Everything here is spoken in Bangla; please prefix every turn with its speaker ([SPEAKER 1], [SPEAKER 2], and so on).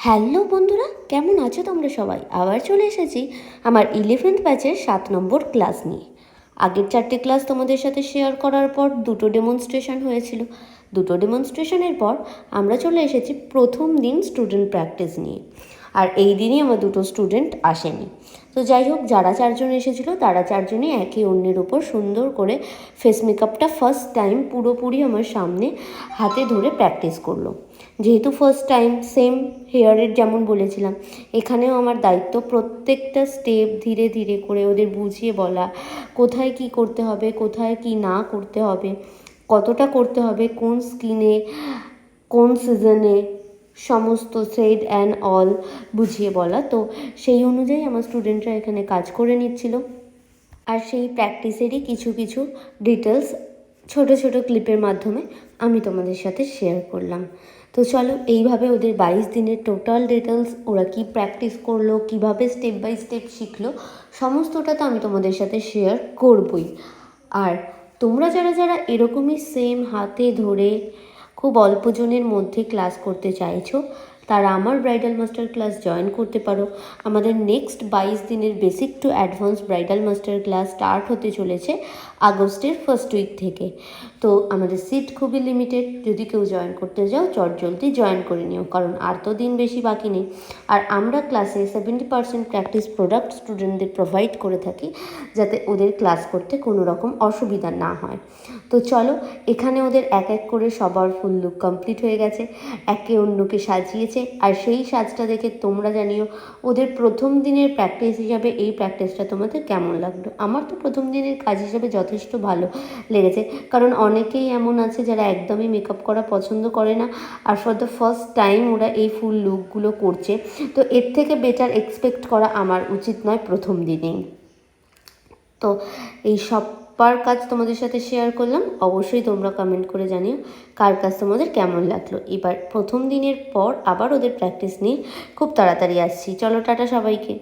[SPEAKER 1] হ্যালো বন্ধুরা, কেমন আছো তোমরা সবাই? আবার চলে এসেছি আমার 11th ব্যাচের 7 নম্বর ক্লাস নিয়ে। আগের 4টে ক্লাস তোমাদের সাথে শেয়ার করার পর দুটো ডেমনস্ট্রেশন হয়েছিল। দুটো ডেমনস্ট্রেশনের পর আমরা চলে এসেছি প্রথম দিন স্টুডেন্ট প্র্যাকটিস নিয়ে। আর এই দিনই আমার দুটো স্টুডেন্ট আসেনি। তো যাই হোক, যারা 4জন এসেছিলো তারা 4জনই একে অন্যের ওপর সুন্দর করে ফেস মেকআপটা ফার্স্ট টাইম পুরোপুরি আমার সামনে হাতে ধরে প্র্যাকটিস করলো। যেহেতু ফার্স্ট টাইম, সেম হেয়ারের যেমন বলেছিলাম, এখানেও আমার দায়িত্ব প্রত্যেকটা স্টেপ ধীরে ধীরে করে ওদের বুঝিয়ে বলা, কোথায় কি করতে হবে, কোথায় কি না করতে হবে, কতটা করতে হবে, কোন স্কিনে, কোন সিজনে, সমস্ত সেড অ্যান্ড অল বুঝিয়ে বলা। তো সেই অনুযায়ী আমার স্টুডেন্টরা এখানে কাজ করে নিচ্ছিল। আর সেই প্র্যাকটিসেরই কিছু কিছু ডিটেলস ছোট ছোট ক্লিপের মাধ্যমে আমি তোমাদের সাথে শেয়ার করলাম। তো চলো, এইভাবে ওদের 22 দিনের টোটাল ডিটেলস, ওরা কি প্র্যাকটিস করলো, কিভাবে স্টেপ বাই স্টেপ শিখলো, সমস্তটা তো আমি তোমাদের সাথে শেয়ার করবই। আর তোমরা যারা যারা এরকমই সেম হাতে ধরে খুব অল্পজনের মধ্যে ক্লাস করতে চাইছো, তারা আমার ব্রাইডাল মাস্টার ক্লাস জয়েন করতে পারো। আমাদের নেক্সট 22 দিনের basic to advance bridal master class start হতে চলেছে আগস্টের ফার্স্ট উইক থেকে। তো আমাদের সিট খুবই লিমিটেড, যদি কেউ জয়েন করতে যাও চটজলদি জয়েন করে নিও, কারণ আর তো দিন বেশি বাকি নেই। আর আমরা ক্লাসে 70% প্র্যাকটিস প্রোডাক্ট স্টুডেন্টদের প্রোভাইড করে থাকি, যাতে ওদের ক্লাস করতে কোনো রকম অসুবিধা না হয়। তো চলো, এখানে ওদের এক এক করে সবার ফুল লুক কমপ্লিট হয়ে গেছে, একে অন্যকে সাজিয়েছে। আর সেই সাজটা দেখে তোমরা জানিও ওদের প্রথম দিনের প্র্যাকটিস হিসাবে এই প্র্যাকটিসটা তোমাদের কেমন লাগলো। আমার তো প্রথম দিনের কাজ হিসাবে যথেষ্ট ভালো লেগেছে, কারণ অনেকেই এমন আছে যারা একদমই মেকআপ করা পছন্দ করে না, আর ফর দ্য ফার্স্ট টাইম ওরা এই ফুল লুকগুলো করছে। তো এর থেকে বেটার এক্সপেক্ট করা আমার উচিত নয় প্রথম দিনেই। তো এই সবার কাজ তোমাদের সাথে শেয়ার করলাম। অবশ্যই তোমরা কমেন্ট করে জানিও কার কাজ তোমাদের কেমন লাগলো। এবার প্রথম দিনের পর আবার ওদের প্র্যাকটিস নিয়ে খুব তাড়াতাড়ি আসছি। চলো, টাটা সবাইকে।